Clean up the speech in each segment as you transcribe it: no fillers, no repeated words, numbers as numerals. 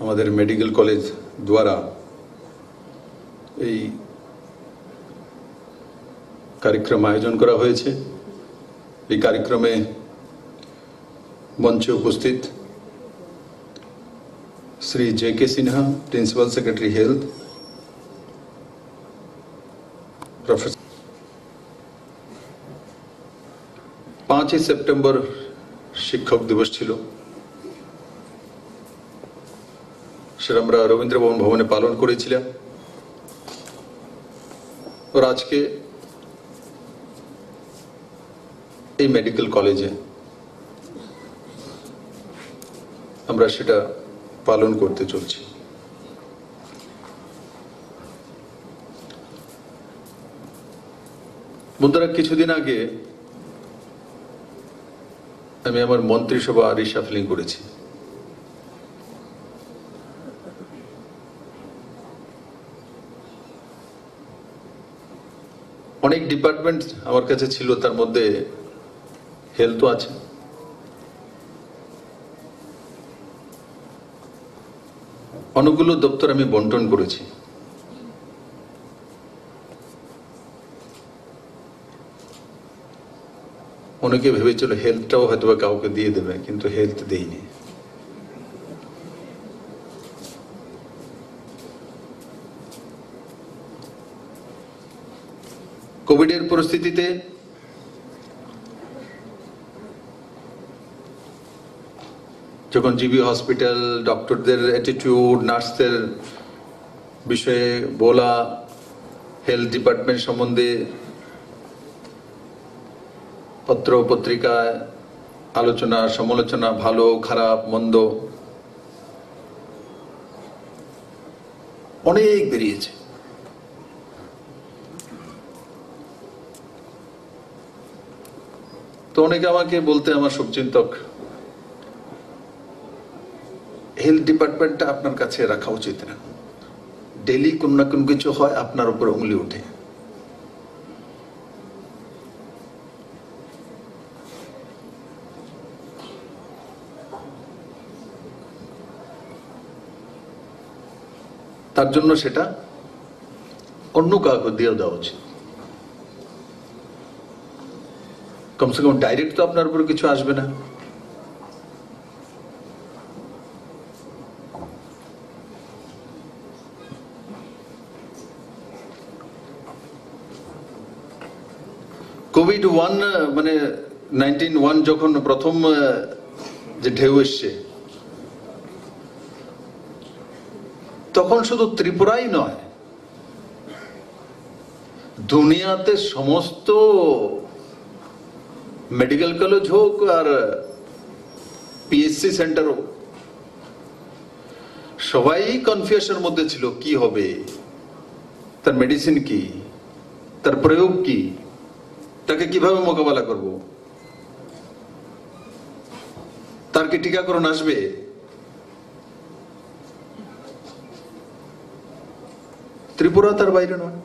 আমাদের medical college দ্বারা এই कार्यक्रम आयोजन करा হয়েছে। এই कार्यक्रमे मंचे उपस्थित श्री जे.के. सिन्हा, principal secretary health, professor 5 September शिक्षक दिवस छिलो, সেটা আমরা রবীন্দ্র ভবনে পালন করেছিলাম। और आज के এই মেডিকেল কলেজে আমরা সেটা পালন করতে চলছি। বন্ধুরা, কিছুদিন আগে আমি আমার মন্ত্রিসভা রিশাফলিং করেছি। অনেক ডিপার্টমেন্ট আমার কাছে ছিল, তার মধ্যে হেলথ আছে। অনেকগুলো দপ্তর আমি বন্টন করেছি। অনেকে ভেবেছিল হেলথটাও হয়তো কাউকে দিয়ে দেবে, কিন্তু হেলথ দেইনি। কোভিডের পরিস্থিতিতে যখন জিবি হসপিটাল, ডক্টরদের অ্যাটিটিউড, নার্সদের বিষয়ে বলা, হেলথ ডিপার্টমেন্ট সম্বন্ধে পত্র পত্রিকায় আলোচনা সমালোচনা, ভালো খারাপ মন্দ অনেক বেরিয়েছে। তো অনেকে আমাকে বলতে, আমার শুভচিন্তক, হেলথ ডিপার্টমেন্টটা আপনার কাছে রাখা উচিত না, ডেলি কোন না কোন কিছু হয়, আপনার উপর উঙ্গলি উঠে। তার জন্য সেটা অন্য কাউকে দিয়ে দেওয়া উচিত। কমসে কম ডাইরেক্ট তো আপনার উপর কিছু আসবে না। কোভিড-1 মানে 19-1 যখন প্রথম যে ঢেউ এসছে, তখন শুধু ত্রিপুরাই নয়, দুনিয়াতে সমস্ত মেডিকেল কলেজ হোক আর পিএসসি সেন্টার হোক, সবাই কনফিউশনের মধ্যে ছিল। কি হবে, তার মেডিসিন কি, তার প্রয়োগ কি, তাকে কিভাবে মোকাবেলা করব, তার কি টিকাকরণ আসবে? ত্রিপুরা তার বাইরে নয়।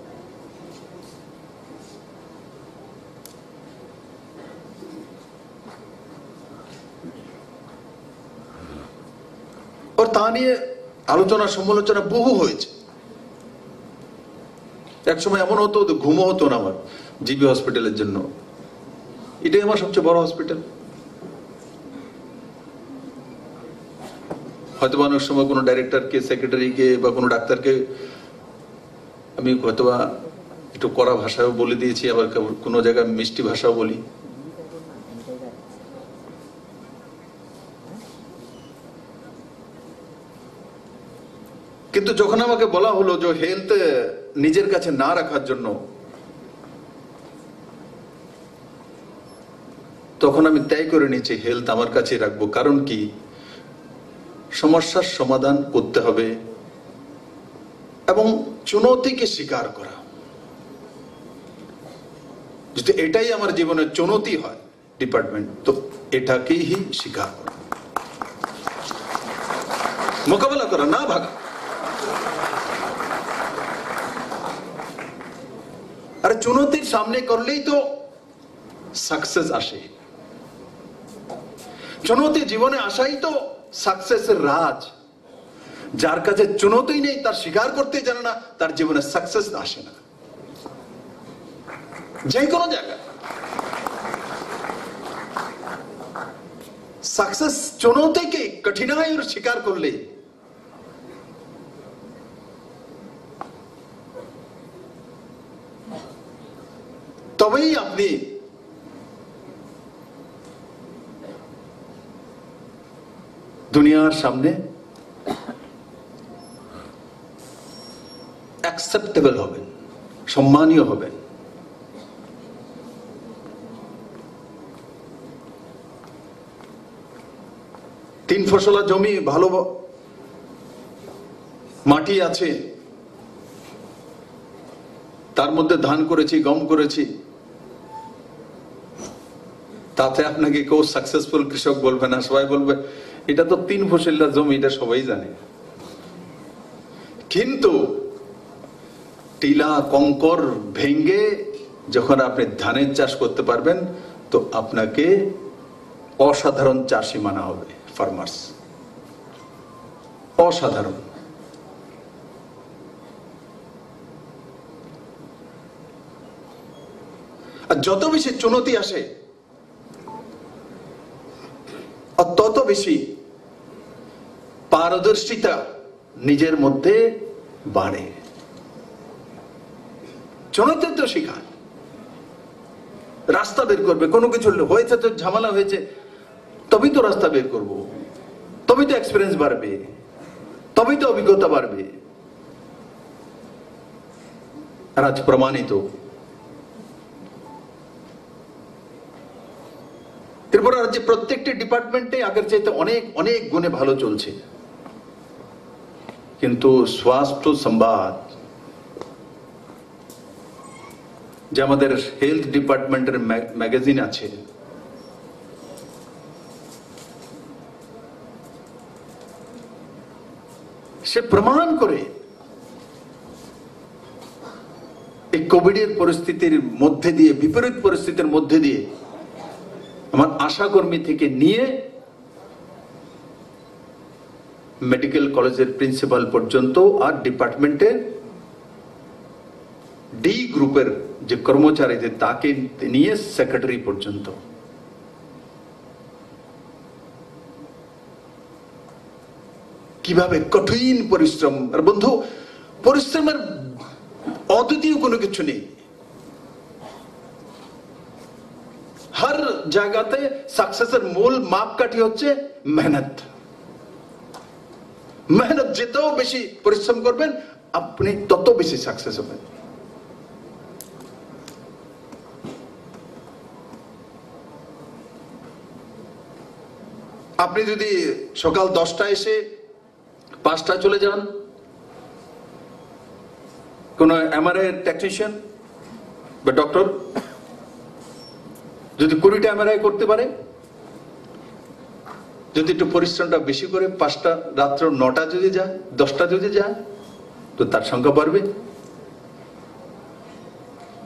और তা নিয়ে আলোচনা সমালোচনা বহু হয়েছে। এক সময় এমন হতো ঘুমও হতো না আমার জিবি হসপিটালের জন্য। এটাই আমার সবচেয়ে বড় হসপিটাল। হয়তো অনেক সময় কোনো ডাইরেক্টরকে, সেক্রেটারিকে বা কোনো ডাক্তারকে আমি হয়তো একটু কড়া ভাষাও বলে দিয়েছি, আবার কোনো জায়গায় মিষ্টি ভাষাও বলি। কিন্তু যখন আমাকে বলা হলো যে হেলথ নিজের কাছে না রাখার জন্য, তখন আমি তয় করে নিয়েছি হেলথ আমার কাছে রাখবো। কারণ কি, সমস্যার সমাধান করতে হবে এবং চুনৌতিকে স্বীকার করা। যদি এটাই আমার জীবনের চুনৌতি হয় ডিপার্টমেন্ট, তো এটাকেই স্বীকার করা, মোকাবেলা করা, না ভাগা। আরে চুনৌতির সামনে করলেই তো সাকসেস আসে। চুনৌতি জীবনে আসাই তো সাকসেসের রাজ। যার কাছে চুনৌতি নেই, তার স্বীকার করতে জানে না, তার জীবনে সাকসেস আসে না। যে কোনো জায়গায় सक्सेस चुनौती के कठिनाई और शिकार कर ले, तभी अपनी दुनियार सामने एक्सेप्टेबल हबेन, सम्मानीय हबेन। तीन फसला जमी भालो माटी आछे, तार मध्य धान करेছি, गम करेছি, তাতে আপনাকে কেউ সাকসেসফুল কৃষক বলবে না, সবাই বলবে এটা তো তিন ফসলা জমি, এটা সবাই জানে। কিন্তু টিলা কঙ্কর ভেঙে যখন আপনি ধানের চাষ করতে পারবেন, তো আপনাকে অসাধারণ চাষি মানা হবে, ফার্মার্স অসাধারণ। আর যত বেশি চুনৌতি আসে আর তত বেশি পারদর্শিতা নিজের মধ্যে বাড়ে। চুনৌতি তো শেখায়, রাস্তা বের করবে। কোনো কিছু হয়েছে তো ঝামেলা হয়েছে, তবেই তো রাস্তা বের করব, তবেই তো এক্সপিরিয়েন্স বাড়বে, তবেই তো অভিজ্ঞতা বাড়বে। আর আজ প্রমাণিত ত্রিপুরা রাজ্যে প্রত্যেকটি ডিপার্টমেন্টে আগের চাইতে অনেক অনেক গুণে ভালো চলছে। কিন্তু স্বাস্থ্য সংবাদ, যে আমাদের হেলথ ডিপার্টমেন্টের ম্যাগাজিন আছে, সে প্রমাণ করে এই কোভিডের পরিস্থিতির মধ্যে দিয়ে, বিপরীত পরিস্থিতির মধ্যে দিয়ে আমার আশাকর্মী থেকে নিয়ে মেডিকেল কলেজের প্রিন্সিপাল পর্যন্ত আর ডিপার্টমেন্টের ডি গ্রুপের যে কর্মচারীদের তাকে নিয়ে সেক্রেটারি পর্যন্ত কিভাবে কঠিন পরিশ্রম। আর বন্ধু, পরিশ্রমের অদ্বিতীয় কোনো কিছু নেই। हर জায়গাতে সাকসেসের মূল মাপকাঠি হচ্ছে মেহনত। মেহনত যত বেশি পরিশ্রম করবেন, আপনি তত বেশি সাকসেস হবেন। আপনি যদি সকাল 10টায় এসে 5টায় চলে যান, কোন এমআরআই টেকনিশিয়ান বা ডক্টর যদি 20টা এমআরআই করতে পারে, যদি একটু পরিশ্রমটা বেশি করে 5টা রাত্র 9টা যদি যায়, 10টা যদি যায়, তো তার সংখ্যা বাড়বে।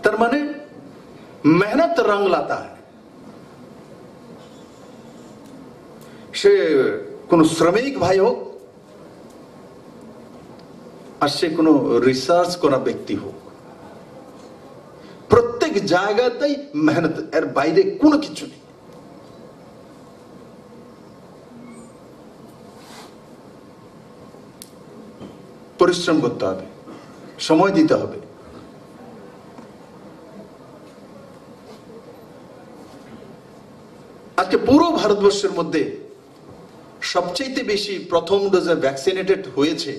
তার মানে মেহনত রং লাতা है। সে কোন শ্রমিক ভাই হোক আর সে কোন রিসার্চ করা ব্যক্তি হোক, প্রত্যেক জায়গাতেই মেহনত, এর বাইরে কোনো কিছু নেই। পরিশ্রম করতে হবে, সময় দিতে হবে। আজকে পুরো ভারতবর্ষের মধ্যে সবচেয়ে বেশি প্রথম ডোজে ভ্যাকসিনেটেড হয়েছে,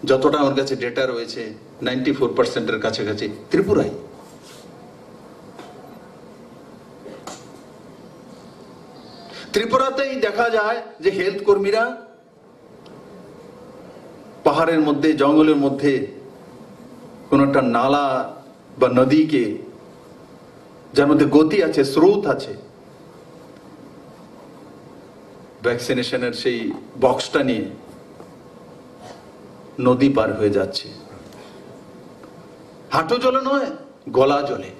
যতটা আমার কাছে ডেটা রয়েছে 94% কাছাকাছি ত্রিপুরায়। ত্রিপুরাতেই দেখা যায় যে হেলথ কর্মীরা পাহাড়ের মধ্যে, জঙ্গলের মধ্যে কোন একটা নালা বা নদীকে, যার মধ্যে গতি আছে, স্রোত আছে, ভ্যাকসিনেশনের সেই বক্সটা নিয়ে নদী পার হয়ে যাচ্ছে। হাঁটু জলে নয়, গলা জলে।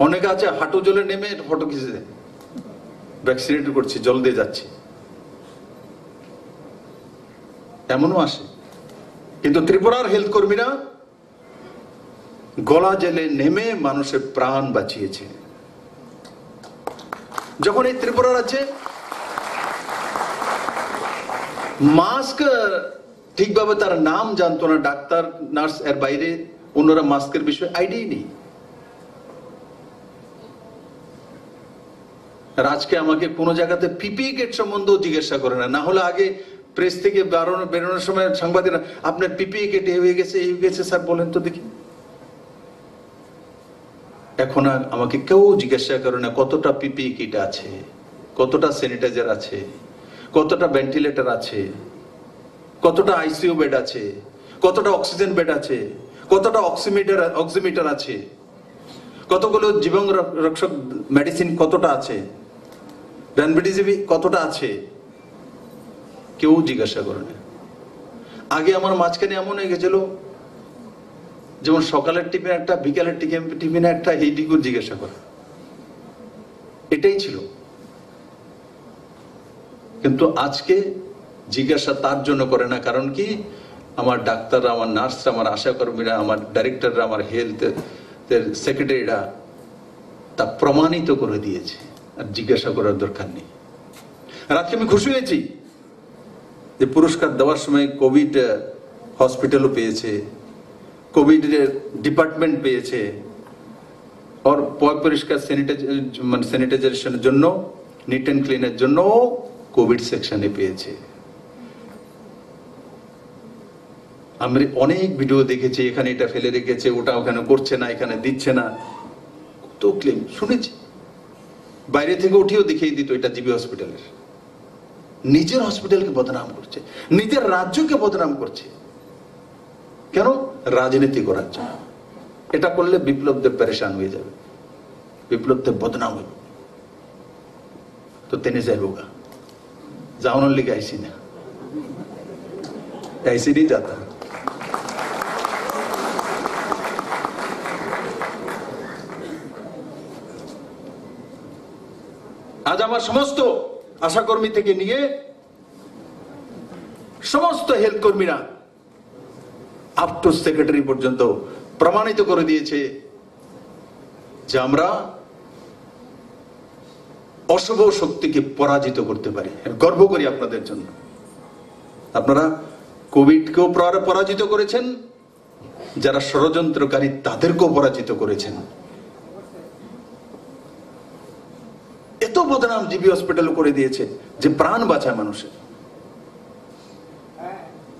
অনেকে আছে হাঁটু জলে নেমে ফটো খিঁচে দেয়, ভ্যাকসিনেট করছি, জল দিয়ে যাচ্ছি, এমনও আসে। কিন্তু ত্রিপুরার হেলথ কর্মীরা গলা জেলে নেমে মানুষের প্রাণ বাঁচিয়েছে। যখন এই ত্রিপুরা রাজ্যে মাস্ক ঠিকভাবে তার নাম জানতো না, ডাক্তার নার্স এর বাইরে অন্যরা মাস্কের বিষয়ে আইডিয়াই নেই। আর আজকে আমাকে কোনো জায়গাতে পিপিই কিট সম্বন্ধেও জিজ্ঞাসা করে না। না হলে আগে প্রেস থেকে বেরোনোর সময় সাংবাদিকরা, আপনার পিপিই কিট এই হয়ে গেছে স্যার, বলেন তো দেখি। এখন আর আমাকে কেউ জিজ্ঞাসা করে না কতটা পিপিই কিট আছে, কতটা স্যানিটাইজার আছে, কতটা ভেন্টিলেটর আছে, কতটা আইসিইউ বেড আছে, কতটা অক্সিজেন বেড আছে, কতটা অক্সিমিটার আছে, কতগুলো জীবন রক্ষক মেডিসিন কতটা আছে, রেমডেসিভির কতটা আছে, কেউ জিজ্ঞাসা করে না। আগে আমার মাঝখানে এমন হয়ে গেছিল, যেমন সকালের টিফিন একটা, বিকালের টিফিনে একটা, এইদিকে জিজ্ঞাসা করে, এটাই ছিল। কিন্তু আজকে জিজ্ঞাসা তার জন্য করে না, কারণ কি আমার ডাক্তাররা, আমার নার্সরা, আমার আশাকর্মীরা, আমার ডাইরেক্টররা, আমার হেলথ সেক্রেটারিরা তা প্রমাণিত করে দিয়েছে, আর জিজ্ঞাসা করার দরকার নেই। আর আজকে আমি খুশি হয়েছি যে পুরস্কার দেওয়ার সময় কোভিড হসপিটালও পেয়েছে, কোভিড ডিপার্টমেন্ট পেয়েছে, আর পরিষ্কার স্যানিটাইজেশনের জন্য, নিট অ্যান্ড ক্লিনের জন্য কোভিড সেকশনে পেয়েছে। আমরা অনেক ভিডিও দেখেছি, এখানে এটা ফেলে রেখেছে, ওটা ওখানে করছে না, এখানে দিচ্ছে না, কত ক্লেম শুনেছি। বাইরে থেকে উঠিয়েও দেখিয়ে দিত এটা জিবি হসপিটালের। নিজের হসপিটালকে বদনাম করছে, নিজের রাজ্যকে বদনাম করছে। কেন? রাজনীতি করার জন্য। এটা করলে বিপ্লবদের পেরেশান হয়ে যাবে, বিপ্লবদের বদনাম হইব, তো তেনে যাইবগা। যাওয়ানোর লিগে আইসি না, ऐसे नहीं जाता। আজ আমার সমস্ত আশাকর্মী থেকে নিয়ে সমস্ত হেলথ কর্মীরা আপ টু সেক্রেটারি পর্যন্ত প্রমাণিত করে দিয়েছে যে আমরা অশুভ শক্তিকে পরাজিত করতে পারি। গর্ব করি আপনাদের জন্য। আপনারা কোভিডকেও পরাজিত করেছেন, যারা ষড়যন্ত্রকারী তাদেরকেও পরাজিত করেছেন। এত বদনাম জিবি হসপিটাল করে দিয়েছে যে প্রাণ বাঁচায় মানুষের।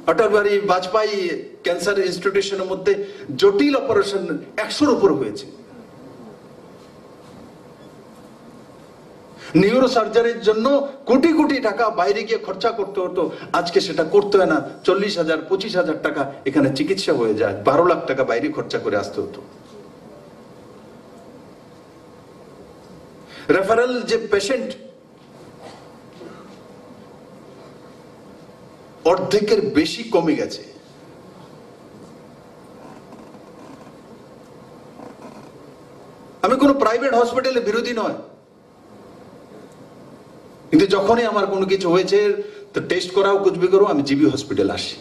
অটল বিহারী বাজপেয়ী ক্যান্সার ইনস্টিটিউশনের মধ্যে জটিল অপারেশন 100-র উপর হয়েছে। নিউরো সার্জারির জন্য কোটি কোটি টাকা বাইরে গিয়ে খরচা করতে হতো, আজকে সেটা করতে হয় না। 40,000 25,000 টাকা এখানে চিকিৎসা হয়ে যায়, 12 লাখ টাকা বাইরে খরচা করে আসতে হতো। রেফারেল যে পেশেন্ট অর্ধেকের বেশি কমে গেছে। আমি কোনো প্রাইভেট হসপিটালের বিরোধী নয়, কিন্তু যখনই আমার কোনো কিছু হয়েছে তো টেস্ট করাও কুছবি করো, আমি জিবি হসপিটাল আসি,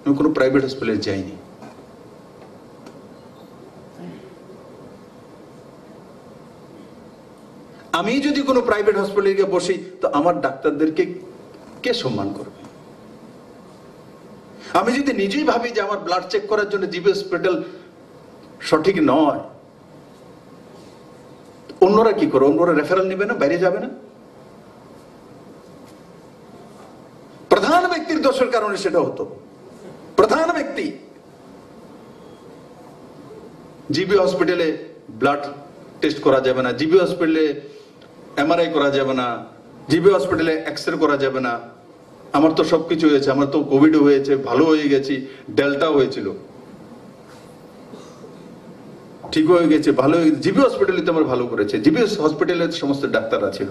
আমি কোনো প্রাইভেট হসপিটালে যাইনি। আমি যদি কোনো প্রাইভেট হসপিটালে গিয়ে বসি তো আমার ডাক্তারদেরকে কে সম্মান করবে? আমি যদি নিজেই ভাবি যে আমার ব্লাড চেক করার জন্য জিবি হসপিটাল সঠিক নয়, অন্যরা কি করে? অন্যরা রেফারেল নেবে না, বাইরে যাবে না? প্রধান ব্যক্তির দোষের কারণে সেটা হতো। প্রধান ব্যক্তি জিবি হসপিটালে ব্লাড টেস্ট করা যাবে না, জিবি হসপিটালে এমআরআই করা যাবে না, জিবি হসপিটালে এক্সরে করা যাবে না। আমার তো সবকিছু হয়েছে, আমার তো কোভিড হয়েছে, ভালো হয়ে গেছি, ডেল্টা হয়েছিল, ঠিক হয়ে গেছে, ভালো হয়ে গেছে। জিবি হসপিটালে তো আমার ভালো করেছে, জিবি হসপিটালে সমস্ত ডাক্তাররা ছিল।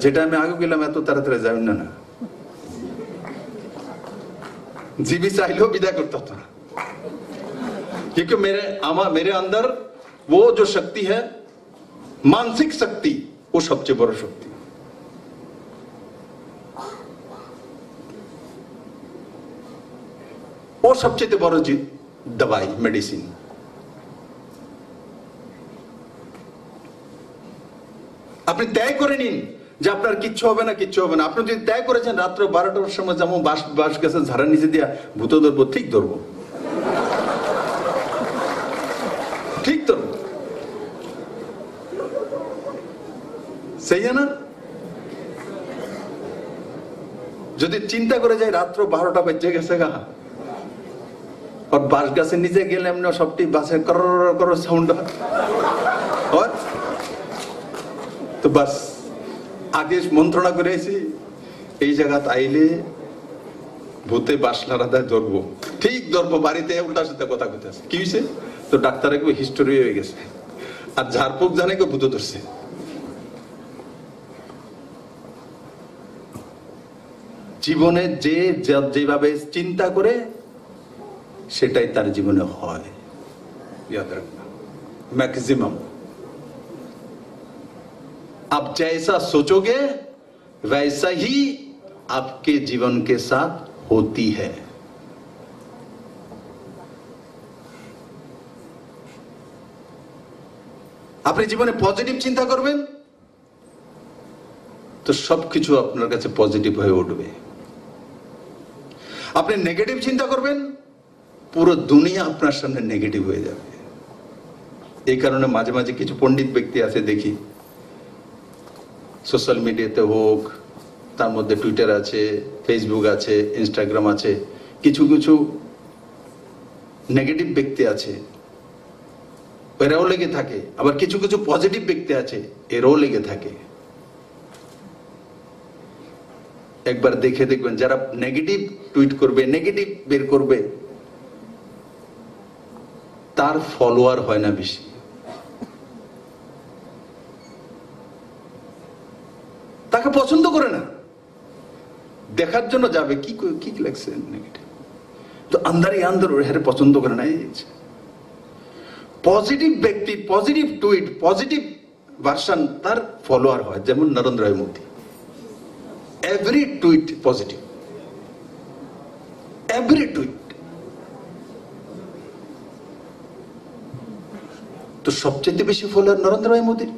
যেটা আমি আগে গেলাম এত তাড়াতাড়ি যাবেন না, জিবি চাইলেও বিদায় করতে হতো না, क्योंकि मेरे अंदर वो जो शक्ति है, मानसिक शक्ति, वो सबसे बड़ी शक्ति। वो सबसे बड़ दवाई, मेडिसिन। আপনি ত্যাগ করে নিন যে আপনার কিচ্ছু হবে না, কিচ্ছু হবে না। আপনি যদি ত্যাগ করেছেন রাত্র 12টার সময় যেমন বাস গেছে ঝাড়া নিচে দিয়া ভূত ধরবো, ঠিক ধরবো, ঠিক ধরবো, সেই না? যদি চিন্তা করে যাই রাত্র 12টা বেজে গেছে গা, আর বাস গাছের নিচে গেলে এমনি সবটি বাসে কর সাউন্ড হয়, তো বাস আগে মন্ত্রণা করে এসি এই জায়গাতে আইলে ভূতে বাসলারা দেয় ধরবো, ঠিক ধরবো। বাড়িতে উল্টার সাথে কথা কইতেছে, কি হয়েছে? তো ডাক্তার একবার হিস্টোরি হয়ে গেছে, আর ঝাড়ফুঁক জানে কেউ ভূত ধরছে। জীবনে যে যেভাবে চিন্তা করে সেটাই তার জীবনে হয়, मैक्सिमम। आप जैसा सोचोगे वैसा ही आपके जीवन के साथ होती है। আপনি জীবনে পজিটিভ চিন্তা করবেন তো সবকিছু আপনার কাছে পজিটিভ হয়ে উঠবে। আপনি নেগেটিভ চিন্তা করবেন, পুরো দুনিয়া আপনার সামনে নেগেটিভ হয়ে যাবে। এই কারণে মাঝে মাঝে কিছু পণ্ডিত ব্যক্তি আছে দেখি, সোশ্যাল মিডিয়াতে হোক, তার মধ্যে টুইটার আছে, ফেসবুক আছে, ইনস্টাগ্রাম আছে, কিছু কিছু নেগেটিভ ব্যক্তি আছে, এরাও লেগে থাকে। আবার কিছু কিছু পজিটিভ ব্যক্তি আছে, এরাও লেগে থাকে। একবার দেখে দেখবেন, যারা নেগেটিভ টুইট করবে, নেগেটিভ বের করবে, তার ফলোয়ার হয় না বেশি। তাকে পছন্দ করে না, দেখার জন্য যাবে কি কি লাগছে নেগেটিভ, তো আন্দারে আন্দার হেরে পছন্দ করে না। পজিটিভ ব্যক্তি, পজিটিভ টুইট, পজিটিভ ভার্সন, তার ফলোয়ার হয়। যেমন Narendra Modi, every tweet positive, every tweet. তো সবচেয়ে বেশি ফলোয়ার নরেন্দ্র মোদীর।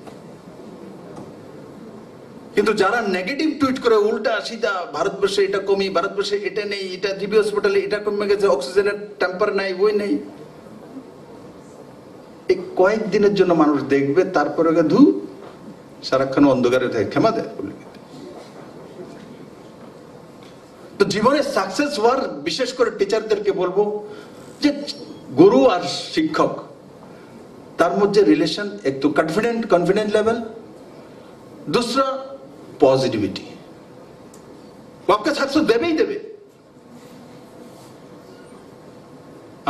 কিন্তু যারা নেগেটিভ টুইট করে, উল্টা সিধা, ভারতবর্ষে এটা কমি, ভারতবর্ষে এটা নেই, এটা জিবি হসপিটালে এটা কমে গেছে, অক্সিজেনের ট্যাম্পার নাই, ওই নেই, এই কয়েকদিনের জন্য মানুষ দেখবে, তারপরে ধু সারাক্ষণ অন্ধকারে থাকে, ক্ষমা দেয়। তো জীবনে সাকসেস হওয়ার, বিশেষ করে টিচারদেরকে বলবো যে গুরু আর শিক্ষক, তার মধ্যে রিলেশন এক তো কনফিডেন্ট লেভেল, दूसरा पॉजिटिविटी। आपके सक्सेस দেবেই দেবে।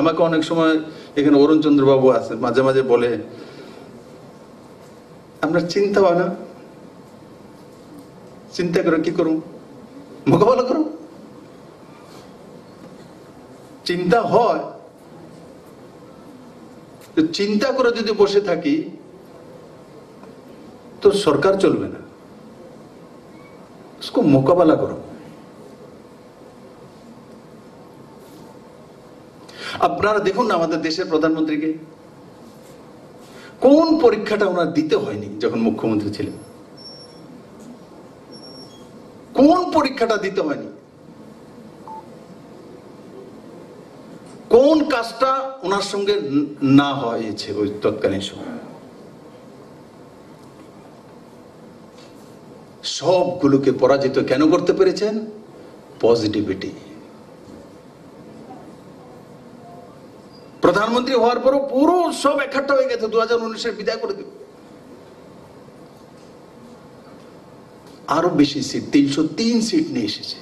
আমাকে অনেক সময় এখানে অরুণ চন্দ্র বাবু আছে, মাঝে মাঝে বলে, আমরা চিন্তা হয় না, চিন্তা করে কি করুন, মোকাবেলা করুন। চিন্তা হয়, চিন্তা করে যদি বসে থাকি তো সরকার চলবে না, उसको মোকাবেলা করো। আপনারা দেখুন না আমাদের দেশের প্রধানমন্ত্রীকে, কোন পরীক্ষাটা ওনার দিতে হয়নি যখন মুখ্যমন্ত্রী ছিলেন, কোন পরীক্ষাটা দিতে হয়নি, কোন কাজটা ওনার সঙ্গে না হয়েছে ওই তৎকালীন সময়, সবগুলোকে পরাজিত কেন করতে পেরেছেন? পজিটিভিটি। প্রধানমন্ত্রী হওয়ার পরও পুরো সব একহাট্টা হয়ে গেছে, 2019-এ বিদায় করে দেব। আরো বেশি সিট, 303 সিট নিয়ে এসেছে।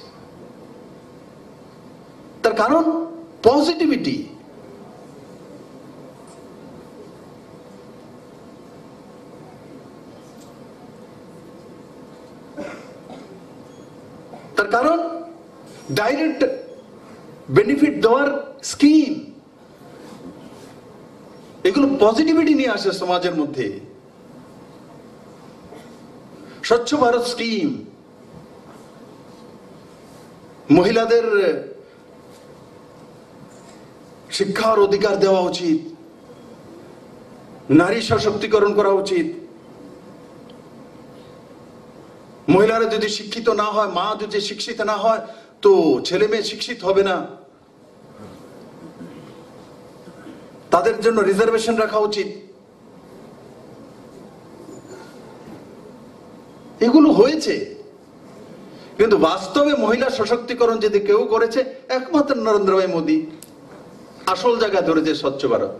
তার কারণ পজিটিভিটি। তার কারণ ডাইরেক্ট বেনিফিট দেওয়ার স্কিম। এগুলো পজিটিভিটি নিয়ে আসে সমাজের মধ্যে। স্বচ্ছ ভারত স্কিম, মহিলাদের শিক্ষার অধিকার দেওয়া উচিত, নারী সশক্তিকরণ করা উচিত। মহিলারা যদি শিক্ষিত না হয়, মা যদি শিক্ষিত না হয়, তো ছেলে মেয়ে শিক্ষিত হবে না। তাদের জন্য রিজার্ভেশন রাখা উচিত। এগুলো হয়েছে, কিন্তু বাস্তবে মহিলা সশক্তিকরণ যদি কেউ করেছে একমাত্র নরেন্দ্র ভাই মোদী। আসল জায়গায় ধরেছে স্বচ্ছ ভারত।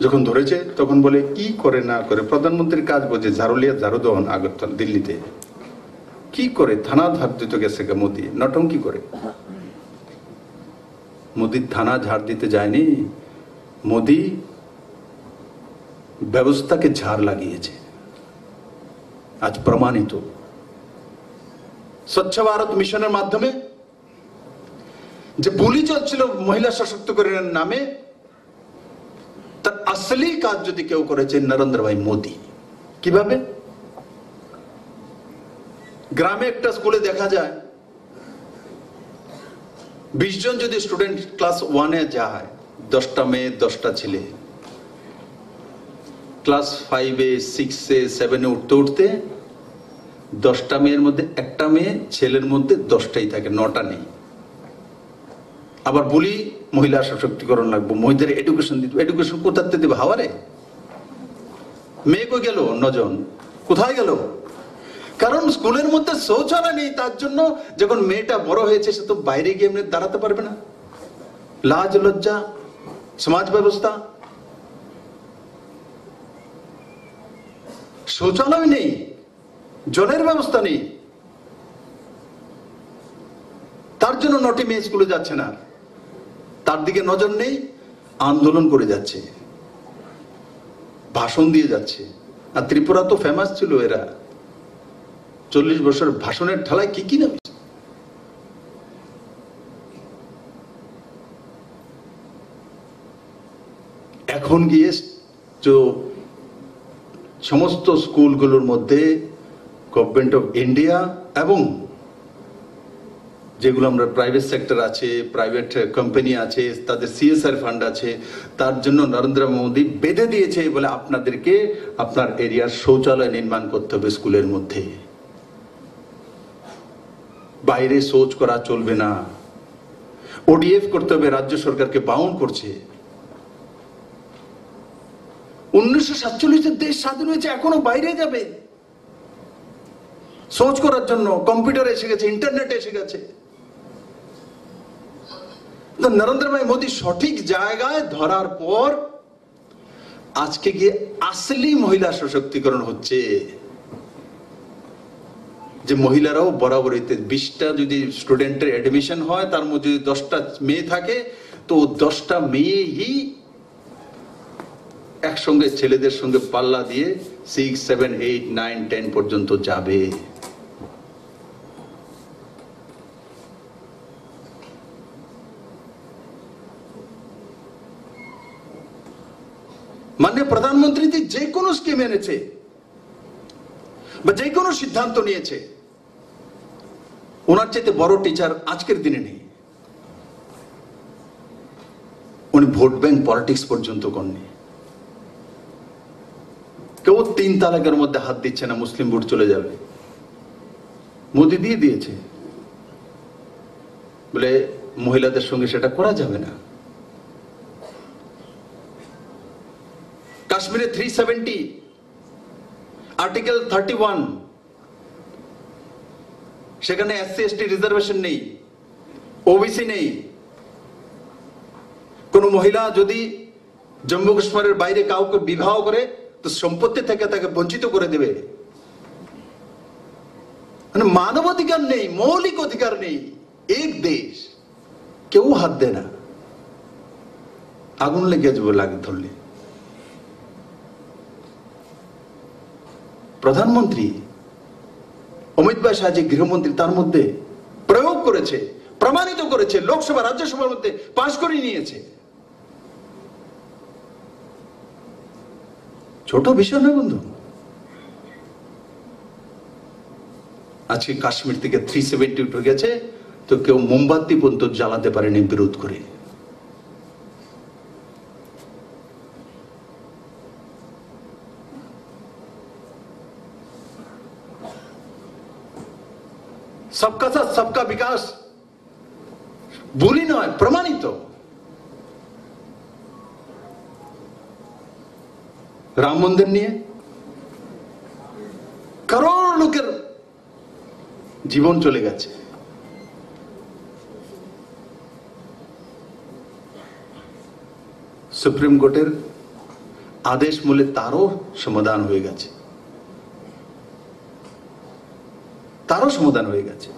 যখন ধরেছে তখন বলে কি করে না করে, প্রধানমন্ত্রীর কাজ বোঝে ঝাড়ুলিয়া ঝাড়ু দহন আগরতলা দিল্লিতে কি করে, থানা ঝাড় দিতে গেছে মোদী, নটঙ্কি করে। মোদী থানা ঝাড় দিতে যায়নি, মোদী ব্যবস্থাকে ঝাড় লাগিয়েছে। আজ প্রমাণিত। স্বচ্ছ ভারত মিশনের মাধ্যমে যে বুলি চলছিল মহিলা সশক্তিকরণের নামে, তার আসলি কাজ যদি কেউ করেছে নরেন্দ্র ভাই মোদী। কিভাবে? গ্রামে একটা স্কুলে দেখা যায় 20 জন যদি স্টুডেন্ট ক্লাস 1-এ যায়, 10টা মেয়ে 10টা ছেলে। ক্লাস 5-এ 6-এ 7-এ উঠতে উঠতে 10টা মেয়ের মধ্যে একটা মেয়ে, ছেলের মধ্যে 10টাই থাকে, 9টা নেই। আবার বলি মহিলা সশক্তিকরণ লাগবে, মহিলাদের এডুকেশন দিতে। এডুকেশন কোথাতে দেবে? হাওয়ারে। মেয়ে কই গেল? 9 জন কোথায় গেল? কারণ স্কুলের মধ্যে শৌচালয় নেই। তার জন্য যখন মেয়েটা বড় হয়েছে সে তো বাইরে গিয়ে এমনি দাঁড়াতে পারবে না। লাজ লজ্জা, সমাজ ব্যবস্থা, শৌচালয় নেই, জলের ব্যবস্থা নেই। তার জন্য 9টি মেয়ে স্কুলে যাচ্ছে না। তার দিকে নজর নেই, আন্দোলন করে যাচ্ছে, ভাষণ দিয়ে যাচ্ছে। আর ত্রিপুরা তো ফেমাস ছিল, এরা 40 বছর ভাষণের ঠেলায় কি কি না। এখন গিয়ে সমস্ত স্কুলগুলোর মধ্যে গভর্নমেন্ট অফ ইন্ডিয়া এবং যেগুলো আমরা প্রাইভেট সেক্টর আছে, প্রাইভেট কোম্পানি আছে, তাদের সিএসআর ফান্ড আছে, তার জন্য নরেন্দ্র মোদী বেঁধে দিয়েছে বলে আপনাদেরকে আপনার এরিয়ার শৌচালয় নির্মাণ করতে হবে স্কুলের মধ্যে। বাইরে শৌচ করা চলবে না। ওডিএফ করতে হবে, রাজ্য সরকারকে বাউন্ড করছে। 1947 দেশ স্বাধীন হয়েছে, এখনো বাইরে যাবে শৌচ করার জন্য। কম্পিউটার এসে গেছে, ইন্টারনেট এসে গেছে। নরেন্দ্র ভাই মোদী সঠিক জায়গায় ধরার পর আজকে গিয়ে আসলি মহিলা সশক্তিকরণ হচ্ছে। যে মহিলারাও বরাবরই 20টা যদি স্টুডেন্টের অ্যাডমিশন হয়, তার মধ্যে যদি 10টা মেয়ে থাকে, তো 10টা মেয়েই একসঙ্গে ছেলেদের সঙ্গে পাল্লা দিয়ে 6, 7, 8, 9, 10 পর্যন্ত যাবে। মাননীয় প্রধানমন্ত্রী যে কোনো স্কিম এনেছে বা যে কোনো সিদ্ধান্ত নিয়েছে, ওনার চাইতে বড় টিচার আজকের দিনে নেই। উনি ভোট ব্যাংক পলিটিক্স পর্যন্ত করেননি। কেউ 3 তালাকের মধ্যে হাত দিচ্ছে না, মুসলিম ভোট চলে যাবে। মোদি দিয়ে দিয়েছে বলে মহিলাদের সঙ্গে সেটা করা যাবে না। কাশ্মীরে 370, আর্টিকেল 31, সেখানে এসসি এসটি রিজার্ভেশন নেই, ওবিসি নেই। কোন মহিলা যদি জম্মু কাশ্মীরের বাইরে কাউকে বিবাহ করে তো সম্পত্তি থেকে তাকে বঞ্চিত করে দেবে। মানে মানবাধিকার নেই, মৌলিক অধিকার নেই। এক দেশ কেউ হাত দেয় না, আগুন লেগে যাবে লাগে ধরলে। প্রধানমন্ত্রী অমিত ভাই শাহ যে গৃহমন্ত্রী, তার মধ্যে প্রয়োগ করেছে, প্রমাণিত করেছে, লোকসভা রাজ্যসভার মধ্যে পাশ করে নিয়েছে। ছোট বিষয় না বন্ধু। আজকে কাশ্মীর থেকে 370 উঠে গেছে, তো কেউ মোমবাতি পর্যন্ত জ্বালাতে পারেনি বিরোধ করে। সবকা সাথ সবকা বিকাশ ভুলই নয়, প্রমাণিত। রাম মন্দির নিয়ে কারোর লোকের জীবন চলে গেছে। সুপ্রিম কোর্টের আদেশ মূলে তারও সমাধান হয়ে গেছে, তারও সমাধান হয়ে গেছে।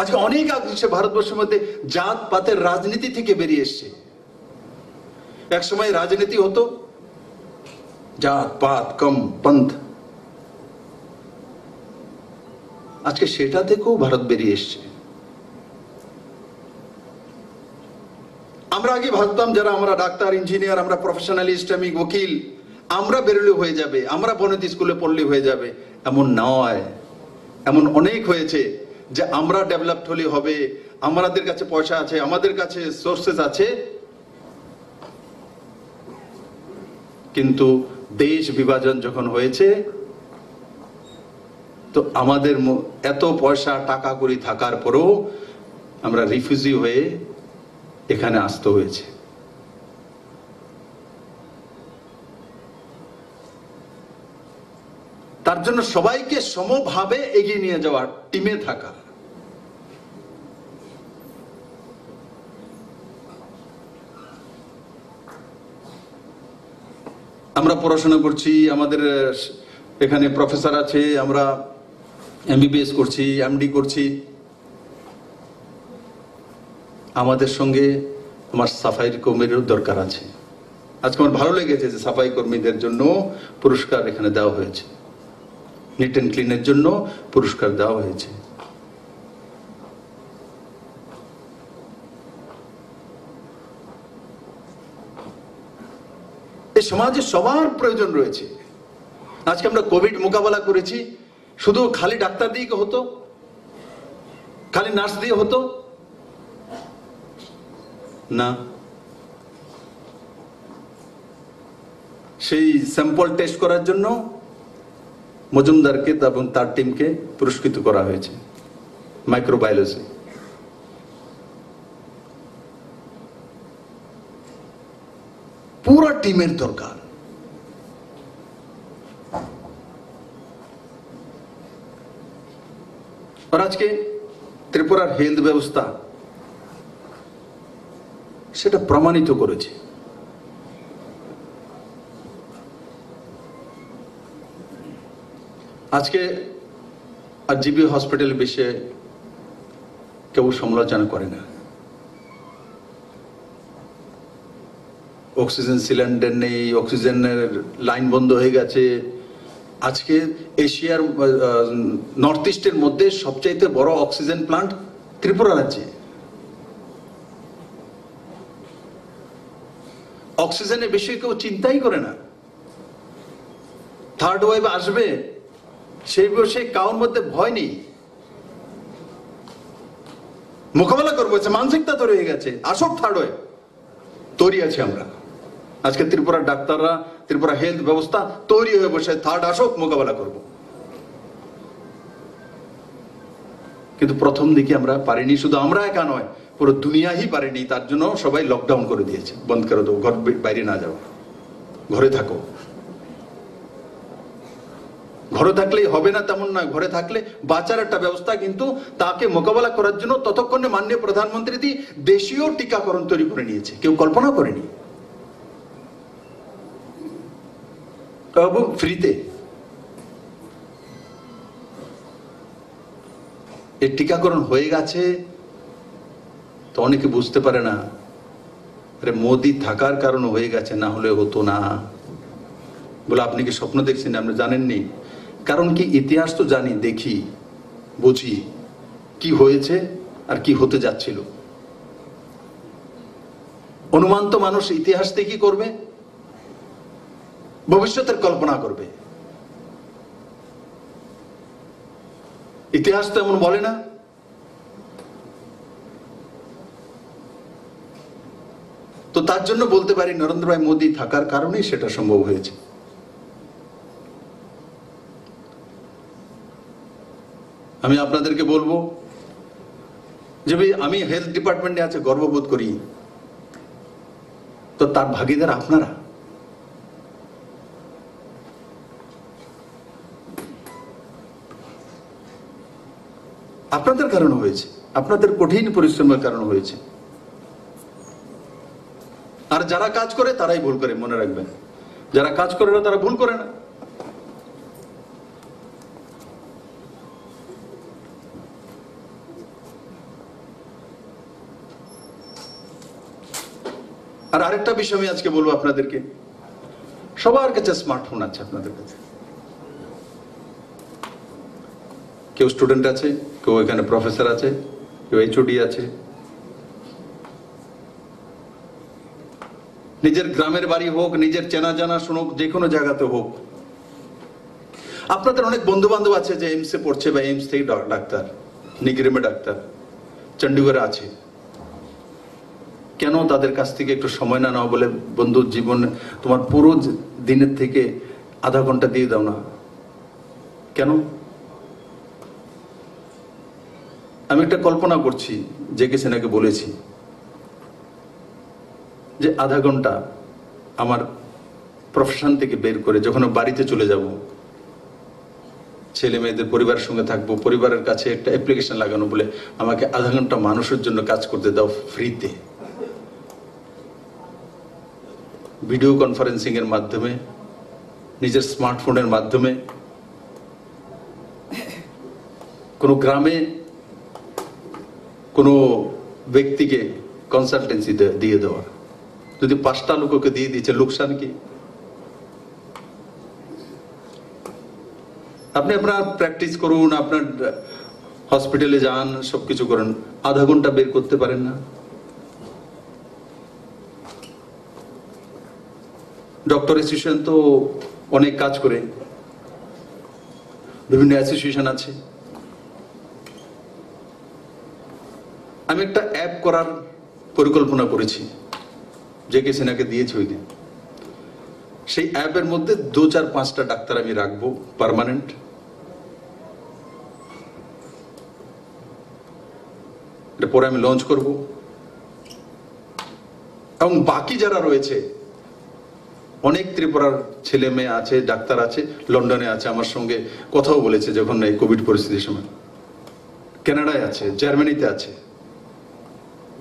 আজকে অনেক আগে ভারতবর্ষের মধ্যে জাত পাতের রাজনীতি থেকে বেরিয়ে এসছে। এক সময় রাজনীতি হতো জাত পাত কম পন্থ, আজকে সেটা থেকেও ভারত বেরিয়ে এসছে। আমরা আগে ভাবতাম যারা আমরা ডাক্তার, ইঞ্জিনিয়ার, আমরা প্রফেশনালিস্ট, আমি ওকিল, আমরা বেরোলে হয়ে যাবে, আমরা বনেদি স্কুলে পড়লে হয়ে যাবে। এমন নয়, এমন অনেক হয়েছে যে আমরা ডেভেলপড হলে হবে, আমাদের কাছে পয়সা আছে, আমাদের কাছে সোর্সেস আছে, কিন্তু দেশ বিভাজন যখন হয়েছে তো আমাদের এত পয়সা টাকা কড়ি থাকার পরেও আমরা রিফিউজি হয়ে এখানে আসতে হয়েছে। তার জন্য সবাইকে সমভাবে এগিয়ে নিয়ে যাওয়া, টিমে থাকা। আমরা পড়াশোনা করছি, আমাদের এখানে প্রফেসর আছে, আমরা এমবিবিএস করছি, এমডি করছি, আমাদের সঙ্গে আমার সাফাই কর্মীদেরও দরকার আছে। আজকে আমার ভালো লেগেছে যে সাফাই কর্মীদের জন্য পুরস্কার এখানে দেওয়া হয়েছে, নিট অ্যান্ড ক্লিনের জন্য পুরস্কার দেওয়া হয়েছে। এই সমাজে সবার প্রয়োজন রয়েছে। আজকে আমরা কোভিড মোকাবেলা করেছি, শুধু খালি ডাক্তার দিয়ে হতো, খালি নার্স দিয়ে হতো না। সেই স্যাম্পল টেস্ট করার জন্য মজুমদারকে এবং তার টিমকে পুরস্কৃত করা হয়েছে মাইক্রোবায়োলজি। পুরো টিমের দরকার। আর আজকে ত্রিপুরার হেলথ ব্যবস্থা সেটা প্রমাণিত করেছে। আজকে আর জিবি হসপিটাল বিষয়ে কেউ সমালোচনা করে না। অক্সিজেন সিলিন্ডার নেই, অক্সিজেনের লাইন বন্ধ হয়ে গেছে। আজকে এশিয়ার নর্থ ইস্টের মধ্যে সবচাইতে বড় অক্সিজেন প্লান্ট ত্রিপুরা রাজ্যে। অক্সিজেনের বিষয়ে কেউ চিন্তাই করে না। থার্ড ওয়েভ আসবে সেই বিষয়ে কারোর মধ্যে ভয় নেই, মোকাবেলা করবো, মানসিকতা তৈরি হয়ে গেছে। আসুক থার্ড ওয়েভ, তৈরি আছে আমরা। আজকে ত্রিপুরার ডাক্তাররা, ত্রিপুরা হেলথ ব্যবস্থা তৈরি হয়ে বসে, থার্ড আসুক মোকাবেলা করব। কিন্তু প্রথম দিকে আমরা পারিনি, শুধু আমরা একা নয়, পুরো দুনিয়াই পারেনি। তার জন্য সবাই লকডাউন করে দিয়েছে, বন্ধ করে দেবো, ঘর বাইরে না যাও, ঘরে থাকো। ঘরে থাকলেই হবে না তেমন না, ঘরে থাকলে বাঁচার একটা ব্যবস্থা, কিন্তু তাকে মোকাবেলা করার জন্য ততক্ষণে মাননীয় প্রধানমন্ত্রী দেশীয় টিকাকরণ তৈরি করে নিয়েছে, কেউ কল্পনা করেনি। ফ্রিতে এই টিকাকরণ হয়ে গেছে। তো অনেকে বুঝতে পারে না, আরে মোদি থাকার কারণে হয়ে গেছে, না হলে হতো না। বলে আপনি কি স্বপ্ন দেখছেন, আপনি জানেননি? কারণ কি, ইতিহাস তো জানি, দেখি, বুঝি কি হয়েছে আর কি হতে যাচ্ছিল। অনুমান তো মানুষ ইতিহাস থেকেই করবে, ভবিষ্যতের কল্পনা করবে। ইতিহাস তো এমন বলে না। তো তার জন্য বলতে পারি নরেন্দ্র ভাই মোদী থাকার কারণেই সেটা সম্ভব হয়েছে। আমি আপনাদেরকে বলবো যে ভাই আমি হেলথ ডিপার্টমেন্টে আছে গর্ববোধ করি, তো তার ভাগীদার আপনারা। আপনাদের কারণে হয়েছে, আপনাদের কঠিন পরিশ্রমের কারণে হয়েছে। আর যারা কাজ করে তারাই ভুল করে, মনে রাখবেন। যারা কাজ করে না তারা ভুল করে না। আর আরেকটা বিষয় আমি আজকে বলবো আপনাদেরকে, সবার কাছে স্মার্টফোন আছে আপনাদের কাছে। কেউ স্টুডেন্ট আছে, কেউ এখানে প্রফেসর আছে, কেউ এইচওডি আছে। নিজের গ্রামের বাড়ি হোক, নিজের চেনা জানা শুনুক, যে কোনো জায়গাতে হোক। আপনাদের অনেক বন্ধু বান্ধব আছে যে এইমসে পড়ছে বা এইমস থেকে ডাক্তার, নিগরিমে ডাক্তার, চণ্ডীগড়ে আছে। কেন তাদের কাছ থেকে একটু সময় না নাও বলে, বন্ধুর জীবন তোমার পুরো দিনের থেকে আধা ঘন্টা দিয়ে দাও না কেন? আমি একটা কল্পনা করছি, যে কে সেনাকে বলেছি যে আধা ঘন্টা আমার প্রফেশন থেকে বের করে যখন বাড়িতে চলে যাব, ছেলে মেয়েদের পরিবারের সঙ্গে থাকবো, পরিবারের কাছে একটা অ্যাপ্লিকেশন লাগানো বলে আমাকে আধা ঘন্টা মানুষের জন্য কাজ করতে দাও ফ্রিতে। ভিডিও কনফারেন্সিং এর মাধ্যমে, নিজের স্মার্টফোনের মাধ্যমে কোনো গ্রামে কোনো ব্যক্তিকে কনসালটেন্সি দিয়ে দেওয়া। যদি 5টা লোককে দিয়ে দিচ্ছে, লোকসান কি? আপনি আপনার প্র্যাকটিস করুন, আপনার হসপিটালে যান, সবকিছু করেন, আধা ঘন্টা বের করতে পারেন না? ডক্টর অ্যাসোসিয়েশন তো অনেক কাজ করে, বিভিন্ন অ্যাসোসিয়েশন আছে। আমি একটা অ্যাপ করার পরিকল্পনা করেছি, যে কে সেনাকে দিয়েছি ওই দিন। সেই অ্যাপের মধ্যে 2-4-5টা ডাক্তার আমি রাখবো পার্মানেন্ট। এটা পরে আমি লঞ্চ করব। এবং বাকি যারা রয়েছে, অনেক ত্রিপুরার ছেলে মেয়ে আছে, ডাক্তার আছে, লন্ডনে আছে, আমার সঙ্গে কথাও বলেছে যখন এই কোভিড পরিস্থিতির সময়। কানাডায় আছে, জার্মানিতে আছে,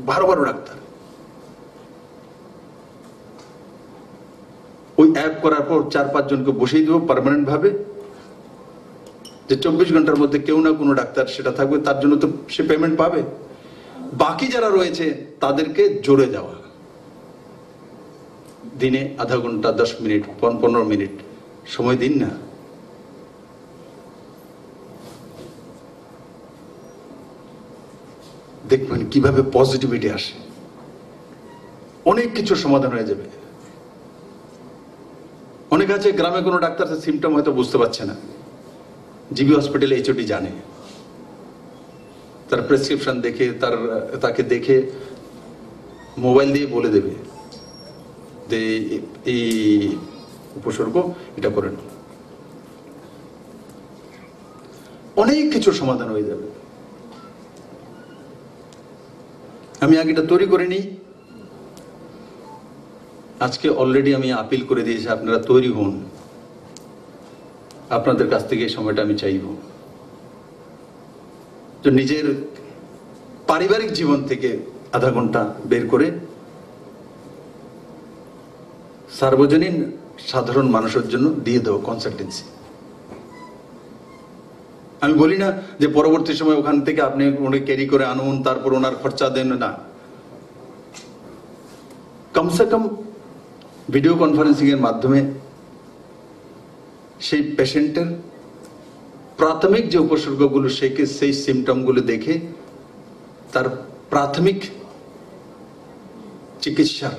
12 ডাক্তার। ওই অ্যাপ করার পর 4-5 জনকে বসিয়ে দেবো পার্মানেন্ট ভাবে, যে 24 ঘন্টার মধ্যে কেউ না কোনো ডাক্তার সেটা থাকবে, তার জন্য তো সে পেমেন্ট পাবে। বাকি যারা রয়েছে তাদেরকে জোরে দেওয়া, দিনে আধা ঘন্টা, 10 মিনিট, 15 মিনিট সময় দিন না। দেখবেন কিভাবে পজিটিভিটি আসে, অনেক কিছু সমাধান হয়ে যাবে। অনেক আছে গ্রামে কোনো ডাক্তার সিমটম হয়তো বুঝতে পারছে না, জিবি হসপিটালে এইচওডি জানে, তার প্রেসক্রিপশন দেখে, তাকে দেখে মোবাইল দিয়ে বলে দেবে যে এই উপসর্গ, এটা করেন, অনেক কিছুর সমাধান হয়ে যাবে। আমি আগে এটা তৈরি করে নিই। আজকে অলরেডি আমি আপিল করে দিয়েছি, আপনারা তৈরি হন। আপনাদের কাছ থেকে এই সময়টা আমি চাইব, যে নিজের পারিবারিক জীবন থেকে আধা ঘন্টা বের করে সার্বজনীন সাধারণ মানুষের জন্য দিয়ে দেবো কনসালটেন্সি। আমি বলি না যে পরবর্তী সময় ওখান থেকে আপনি ক্যারি করে আনুন, তারপর ওনার খরচা দেন, না। কমসে কম ভিডিও কনফারেন্সিং এর মাধ্যমে সেই পেশেন্টের প্রাথমিক যে উপসর্গগুলো, সেই সিমটমগুলো দেখে তার প্রাথমিক চিকিৎসার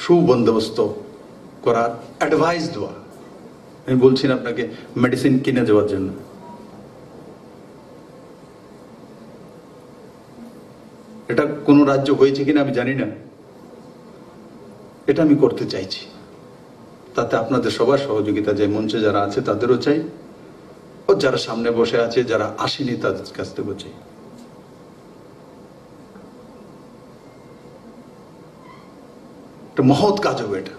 সুবন্দোবস্ত করার অ্যাডভাইস দেওয়া। আমি বলছি না আপনাকে মেডিসিন কিনে দেওয়ার জন্য, এটা কোন রাজ্য হয়েছে কিনা আমি জানি না, এটা আমি করতে চাইছি। তাতে আপনাদের সবার সহযোগিতা, যে মঞ্চে যারা আছে তাদেরও চাই, ও যারা সামনে বসে আছে, যারা আসেনি তাদের কাছ থেকেও চাই। একটা মহৎ কাজ হবে এটা।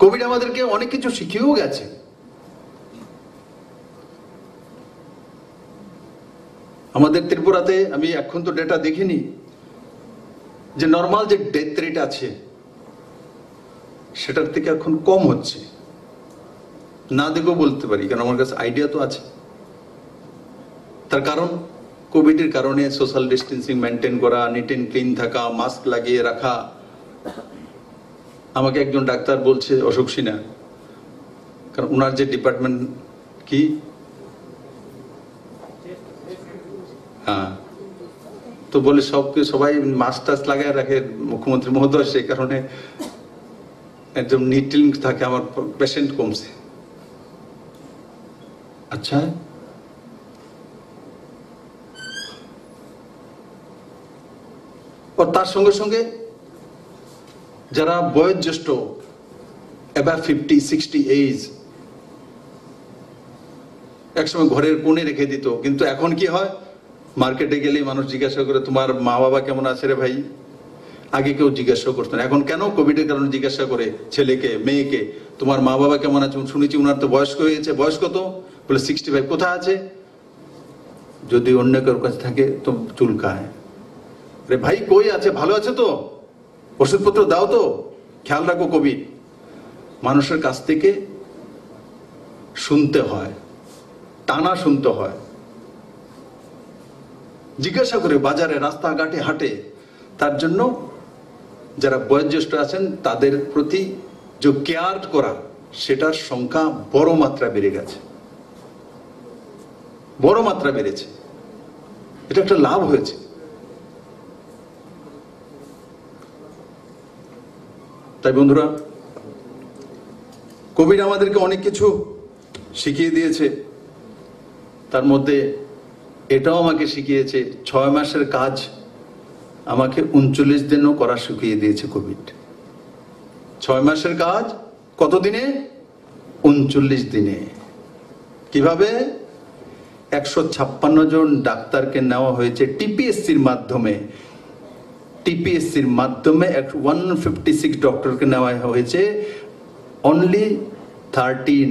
কোভিড আমাদেরকে অনেক কিছু শিখিয়েও গেছে। আমাদের ত্রিপুরাতে, আমি এখন তো ডেটা দেখিনি, যে নর্মাল যে ডেথ রেট আছে সেটার থেকে এখন কম হচ্ছে। না দেখেও বলতে পারি, কারণ আমার কাছে আইডিয়া তো আছে। তার কারণ কোভিডের কারণে সোশ্যাল ডিস্টেন্সিং মেনটেন করা, নিট এন্ড ক্লিন থাকা, মাস্ক লাগিয়ে রাখা। আমাকে একজন ডাক্তার বলছে, অশোক সিনহা, কারণ ওনার যে ডিপার্টমেন্ট কি, হ্যাঁ, তো বলে সবাই মাস্ক টাস্ক লাগায় রাখে মুখ্যমন্ত্রী মহোদয়, সেই কারণে একদম নিট ক্লিন থাকে, আমার পেশেন্ট কমছে। আচ্ছা, তার সঙ্গে সঙ্গে যারা বয়োজ্যেষ্ঠ, এবার 50-60 এজ, একসময় ঘরের কোণে রেখে দিত, কিন্তু এখন কি হয়, মার্কেটে গেলে মানুষ জিজ্ঞাসা করে তোমার মা বাবা কেমন আছে রে ভাই। আগে কেউ জিজ্ঞাসা করতো না, এখন কেন কোভিডের কারণে জিজ্ঞাসা করে ছেলেকে মেয়েকে, তোমার মা বাবা কেমন আছে। শুনেছি উনার তো বয়স্ক হয়েছে, বয়স কত, বলে 65। কোথায় আছে, যদি অন্য কারোর কাছে থাকে তো চুলকায়। রে ভাই কই আছে, ভালো আছে তো, ওষুধপত্র দাও তো, খেয়াল রাখো কোভিড। মানুষের কাছ থেকে শুনতে হয়, টানা শুনতে হয়, জিজ্ঞাসা করে বাজারে রাস্তাঘাটে হাঁটে। তার জন্য যারা বয়োজ্যেষ্ঠ আছেন তাদের প্রতি যে কেয়ার করা, সেটার সংখ্যা বড় মাত্রা বেড়ে গেছে, বড় মাত্রা বেড়েছে। এটা একটা লাভ হয়েছে। তাই বন্ধুরা, কোভিড আমাদেরকে অনেক কিছু শিখিয়ে দিয়েছে। তার মধ্যে এটাও আমাকে শিখিয়েছে, 6 মাসের কাজ আমাকে 39 দিনও করা শিখিয়ে দিয়েছে কোভিড। 6 মাসের কাজ কত দিনে, 39 দিনে। কিভাবে, 156 জন ডাক্তারকে নেওয়া হয়েছে টিপিএসসির মাধ্যমে। টিপিএসসির মাধ্যমে 156 ডক্টরকে নেওয়া হয়েছে অনলি 49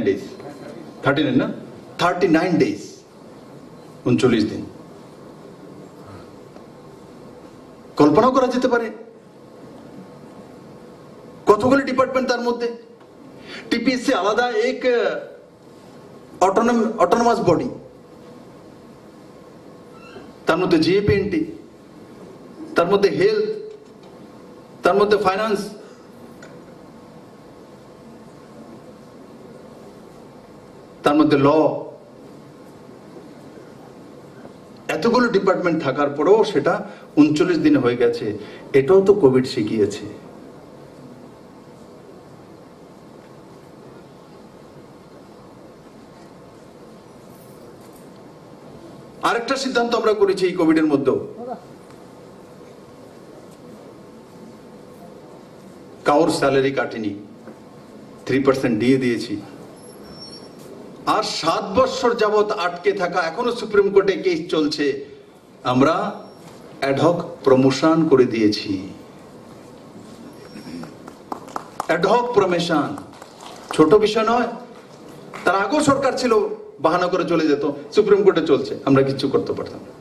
ডেজ, 39 না, 39 ডেজ, 39 দিন। কল্পনা করা যেতে পারে কতগুলি ডিপার্টমেন্ট তার মধ্যে। টিপিএসসি আলাদা এক অটোনমাস বডি, তার মধ্যে জিএপিএনটি, তার মধ্যে হেলথ, তার মধ্যে ফাইন্যান্স, তার মধ্যে ল। এতগুলো ডিপার্টমেন্ট থাকার পরেও সেটা 39 দিনে হয়ে গেছে। এটাও তো কোভিড শিখিয়েছে। আরেকটা সিদ্ধান্ত আমরা করেছি এই কোভিডের মধ্যেও, কারোর স্যালারি কাটেনি, 3% দিয়ে দিয়েছি। আর 7 বছর যাবত আটকে থাকা, এখনো সুপ্রিম কোর্টে কেস চলছে, আমরা অ্যাডহক প্রমোশন করে দিয়েছি। অ্যাডহক প্রমোশন ছোট বিষয় নয়। তার আগেও সরকার ছিল, বাহানা করে চলে যেত, সুপ্রিম কোর্টে চলছে, আমরা কিছু করতে পারতাম না।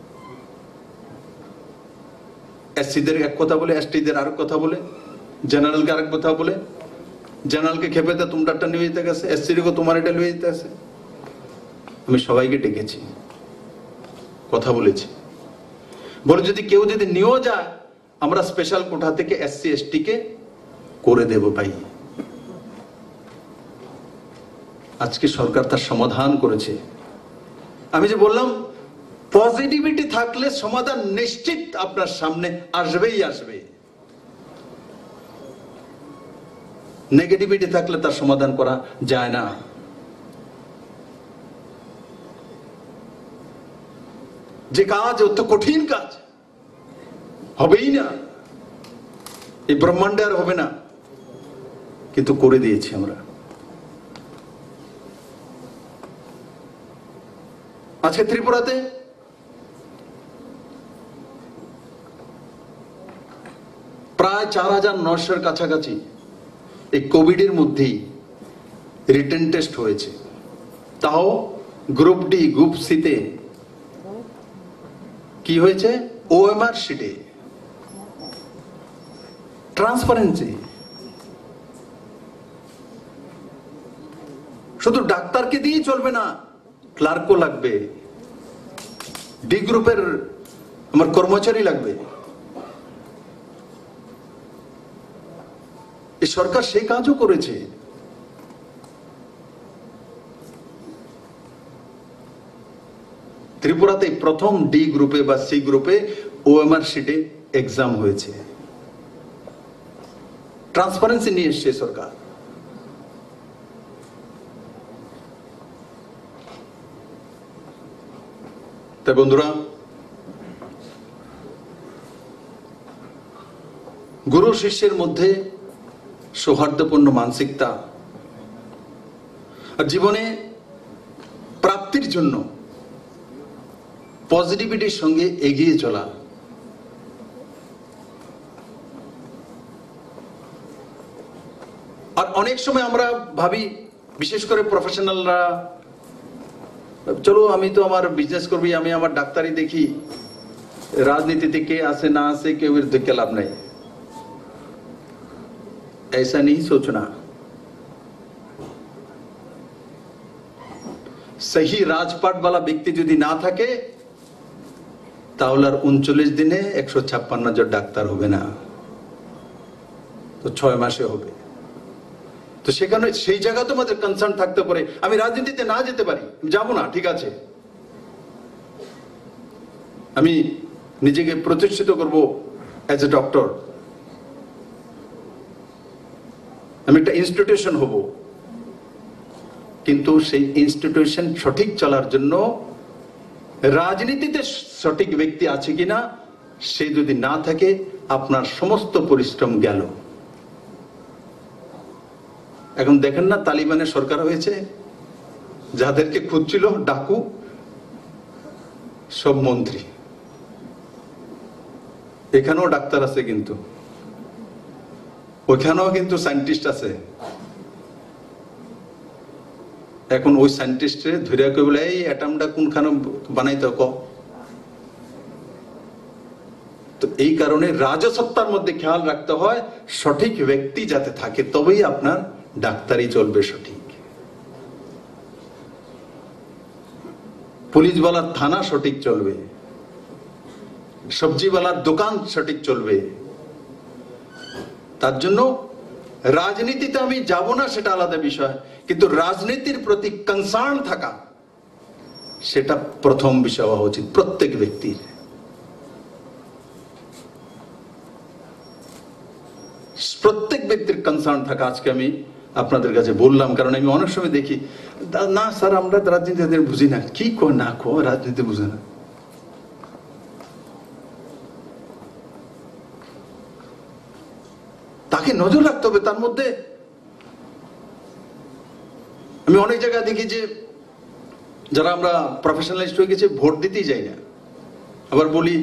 এসসিদের এক কথা বলে, এসটিদের আরেক কথা বলে, জেনারেলকে আরেক কথা বলে। জেনারেলকে খেপে দেয়, তোমারটা নিয়ে যেতে গেছে, এসসিকে তোমার এটা নিয়ে যেতে আছে। আমি সবাইকে ডেকেছি, কথা বলেছি, বলে যদি কেউ যদি নিয়েও যায়, আমরা স্পেশাল কোঠা থেকে এসসি এসটি কে করে দেব ভাই। আজকে সরকার তার সমাধান করেছে। আমি যে বললাম পজিটিভিটি থাকলে সমাধান নিশ্চিত আপনার সামনে আসবেই আসবে, নেগেটিভিটি থাকলে তার সমাধান করা যায় না। যে কাজ অত কঠিন কাজ হবেই না, এই ব্রহ্মাণ্ডে আর হবে না, কিন্তু করে দিয়েছি আমরা। আজকে ত্রিপুরাতে প্রায় 4900-এর কাছাকাছি এই কোভিডের মধ্যেই রিটেন টেস্ট হয়েছে, তাও গ্রুপ ডি গ্রুপ সিতে কি হয়েছে, ওএমআর শিটে। ট্রান্সপারেন্সি। শুধু ডাক্তারকে দিয়ে চলবে না, ক্লার্কও লাগবে, ডি গ্রুপের আমার কর্মচারী লাগবে। এই সরকার সেই কাজও করেছে। ত্রিপুরাতে প্রথম ডি গ্রুপে বা সি গ্রুপে ওএমআর শিটে এক্সাম হয়েছে। ট্রান্সপারেন্সি নিয়ে এসছে সরকার। তাই বন্ধুরা, গুরু শিষ্যের মধ্যে সৌহার্দ্যপূর্ণ মানসিকতা আর জীবনে প্রাপ্তির জন্য পজিটিভিটির সঙ্গে এগিয়ে চলা, আর অনেক সময় আমরা ভাবি, বিশেষ করে প্রফেশনালরা, চলো আমি তো আমার বিজনেস করবি, আমি আমার ডাক্তারি দেখি, রাজনীতিতে কে আসে না আসে কেউ দেখে লাভ নাই। ऐसा नहीं सोचना। सही राजपाट वाला व्यक्ति যদি না থাকে তাহলে আর 39 দিনে 156 জন ডাক্তার হবে না, তো 6 মাসে হবে। তো সেখানে সেই জায়গা তো আমাদের কনসার্ন থাকতে পারে। আমি রাজনীতিতে না যেতে পারি, যাব না, ঠিক আছে, আমি নিজেকে প্রতিষ্ঠিত করব অ্যাজ এ ডক্টর, আমি একটা ইনস্টিটিউশন হব, কিন্তু সেই ইনস্টিটিউশন সঠিক চলার জন্য রাজনীতিতে সঠিক ব্যক্তি আছে কিনা সে যদি না থাকে আপনার সমস্ত পরিশ্রম গেল। এখন দেখেন না, তালিবানের সরকার হয়েছে, যাদেরকে খুঁজছিল ডাকু সব মন্ত্রী। এখানেও ডাক্তার আছে, কিন্তু ওইখানেও কিন্তু সায়েন্টিস্ট আছে। এখন ওই সায়েন্টিস্টে ধরে কে বলে, এই অ্যাটমটা কোনখানে বানাইতে ক। তো এই কারণে রাজসত্তার মধ্যে খেয়াল রাখতে হয় সঠিক ব্যক্তি যাতে থাকে, তবেই আপনার ডাক্তারি চলবে সঠিক। পুলিশওয়ালার থানা সঠিক চলবে, সবজিওয়ালার দোকান সঠিক চলবে। তার জন্য রাজনীতিতে আমি যাব না, সেটা আলাদা বিষয়, কিন্তু রাজনীতির প্রতি কনসার্ন থাকা সেটা প্রথম বিষয় হওয়া উচিত প্রত্যেক ব্যক্তির। প্রত্যেক ব্যক্তির কনসার্ন থাকা আজকে আমি আপনাদের কাছে বললাম, কারণ আমি অনেক সময় দেখি, না স্যার আমরা রাজনীতি বুঝি না। কি কো না কো, রাজনীতি বুঝে না। তাকে নজর রাখতে হবে। তার মধ্যে আমি অনেক জায়গায় দেখি যে যারা আমরা প্রফেশনালিস্ট হয়ে গেছে ভোট দিতেই যাই না, আবার বলি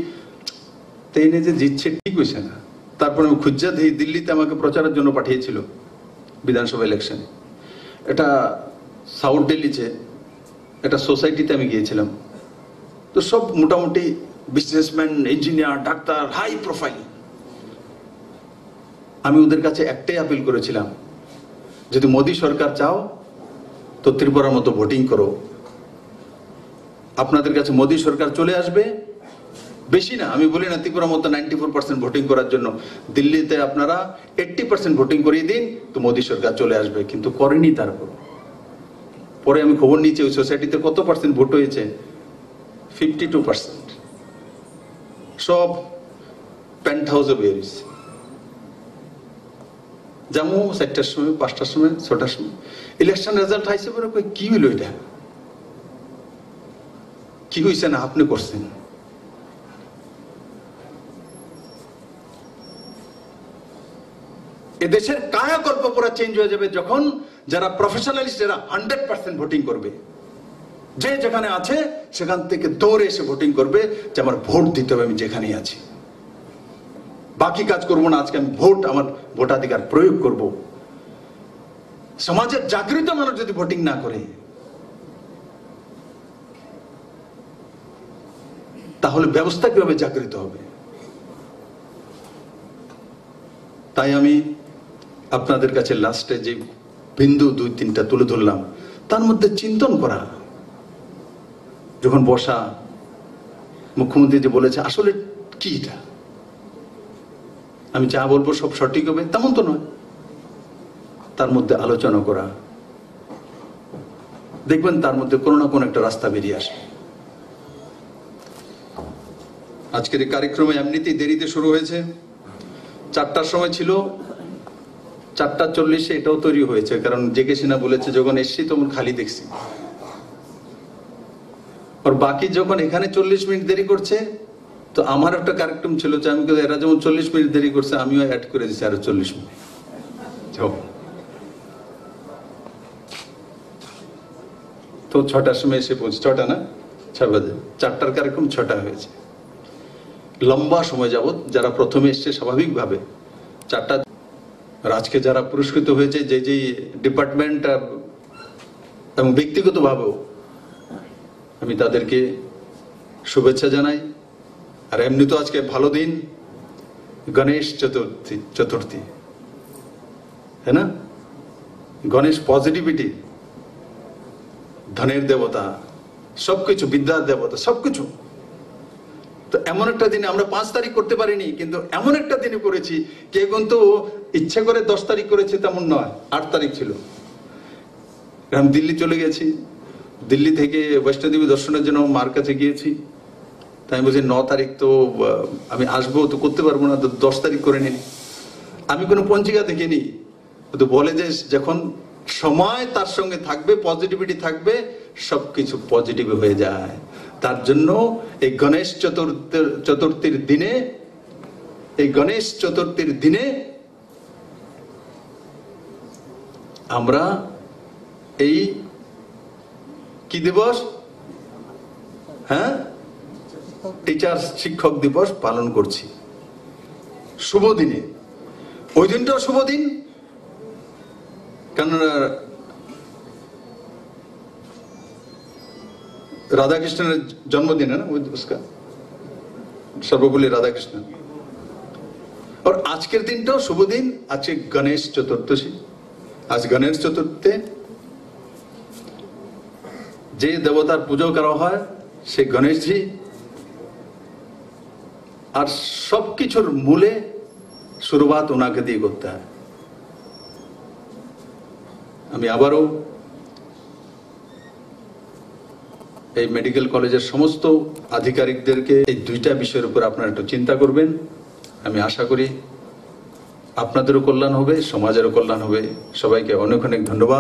তাই নিয়ে যে জিতছে ঠিক হয়েছে না। তারপরে আমি খুঁজা দিল্লিতে আমাকে প্রচারের জন্য পাঠিয়েছিল বিধানসভা ইলেকশনে। এটা সাউথ দিল্লিতে একটা সোসাইটিতে আমি গিয়েছিলাম, তো সব মোটামুটি businessman, engineer, doctor, high profile. আমি ওদের কাছে একটাই আপিল করেছিলাম, যদি মোদী সরকার চাও তো ত্রিপুরার মতো ভোটিং করো। আপনাদের কাছে মোদী সরকার চলে আসবে, বেশি না, আমি বলি না ত্রিপুরার মতো 94% ভোটিং করার জন্য, দিল্লিতে আপনারা 80% ভোটিং করিয়ে দিন তো মোদী সরকার চলে আসবে, কিন্তু করেনি। তারপর পরে আমি খবর নিয়েছি ওই সোসাইটিতে কত পার্সেন্ট ভোট হয়েছে, 52%। সব পেন্ট হাউসে বের হয়েছে। যেমন 4টার সময়, 5টার সময়, 6টার সময় ইলেকশন রেজাল্ট আইসে পরে কি হইল, এটা কি হয়েছে না আপনি করছেন। এদেশের কায়াকল্প পুরো চেঞ্জ হয়ে যাবে যখন যারা প্রফেশনালিস্ট, যারা 100% ভোটিং করবে, যে যেখানে আছে সেখান থেকে দৌড়ে এসে ভোটিং করবে যে আমার ভোট দিতে হবে, আমি যেখানেই আছি, বাকি কাজ করবো না, আজকে আমি আমার ভোটাধিকার প্রয়োগ করব। সমাজের জাগৃত মানুষ যদি ভোটিং না করে তাহলে ব্যবস্থা কিভাবে জাগৃত হবে? তাই আমি আপনাদের কাছে লাস্টে যে বিন্দু 2-3টা তুলে ধরলাম, তার মধ্যে চিন্তন করা। যখন বসা, মুখ্যমন্ত্রী যে বলেছে আসলে কি এটা, আমি যা বলবো সব সঠিক হবে তেমন তো নয়, তার মধ্যে আলোচনা করা, দেখবেন তার মধ্যে কোনো না কোনো একটা রাস্তা বেরিয়ে আসে। আজকের এই কার্যক্রমে এমনিতেই দেরিতে শুরু হয়েছে, 4টার সময় ছিল, 4:40 এটাও তৈরি হয়েছে, কারণ জেকে সিনহা বলেছে যখন এসছি তখন খালি দেখছি। আর বাকি যখন এখানে 40 মিনিট দেরি করছে, তো আমার একটা কার্যক্রম ছিল যে আমি এরা যেমন 40 মিনিট দেরি করছে আমিও অ্যাড করে দিচ্ছি আরো 40 মিনিট। তো 6টার সময় এসে পৌঁছে, 6টা না 6 বাজে, 4টার কার্যক্রম 6টা হয়েছে। লম্বা সময় যাবত যারা প্রথমে এসছে স্বাভাবিকভাবে 4টা, আর আজকে যারা পুরস্কৃত হয়েছে যে যে ডিপার্টমেন্ট এবং ব্যক্তিগতভাবেও আমি তাদেরকে শুভেচ্ছা জানাই। আর এমনি তো আজকে ভালো দিন, গণেশ চতুর্থী, হ্যাঁ না? গণেশ পজিটিভিটি, ধনের দেবতা, সবকিছু, বিদ্যার দেবতা, সবকিছু। তো এমন একটা দিনে আমরা 5 তারিখ করতে পারিনি, কিন্তু এমন একটা দিনে করেছি, কে কিন্তু ইচ্ছা করে 10 তারিখ করেছে তেমন নয়, 8 তারিখ ছিল। আমি দিল্লি চলে গেছি, দিল্লি থেকে বৈষ্ণোদেবী দর্শনের জন্য মার কাছে গিয়েছি। তাই আমি বলছি 9 তারিখ তো আমি আসবো, তো করতে পারবো না, তো 10 তারিখ করে নিন। আমি কোনো পঞ্জিকা দেখিনি, তো বলে যে যখন সময় তার সঙ্গে থাকবে, পজিটিভিটি থাকবে, সবকিছু পজিটিভ হয়ে যায়। তার জন্য এই গণেশ চতুর্থীর দিনে আমরা এই কি দিবস, হ্যাঁ, টিচার্স, শিক্ষক দিবস পালন করছি শুভ দিনে। ওই দিনটাও শুভ দিন, কারণ রাধাকৃষ্ণের জন্মদিন है ना, उसका সর্বপল্লী রাধাকৃষ্ণ। আর আজকের দিনটাও শুভ দিন, আজকে গণেশ চতুর্দশী। আজ গণেশ চতুর্থী, যে দেবতার পুজো করা হয় সে গণেশজি। আর সবকিছুর মূলে শুরুয়াত ওনাকে দিয়ে করতে হয়। আমি আবারও এই মেডিকেল কলেজের সমস্ত আধিকারিকদেরকে এই 2টা বিষয়ের উপর আপনারা একটু চিন্তা করবেন। আমি আশা করি আপনাদেরও কল্যাণ হবে, সমাজেরও কল্যাণ হবে। সবাইকে অনেক অনেক ধন্যবাদ।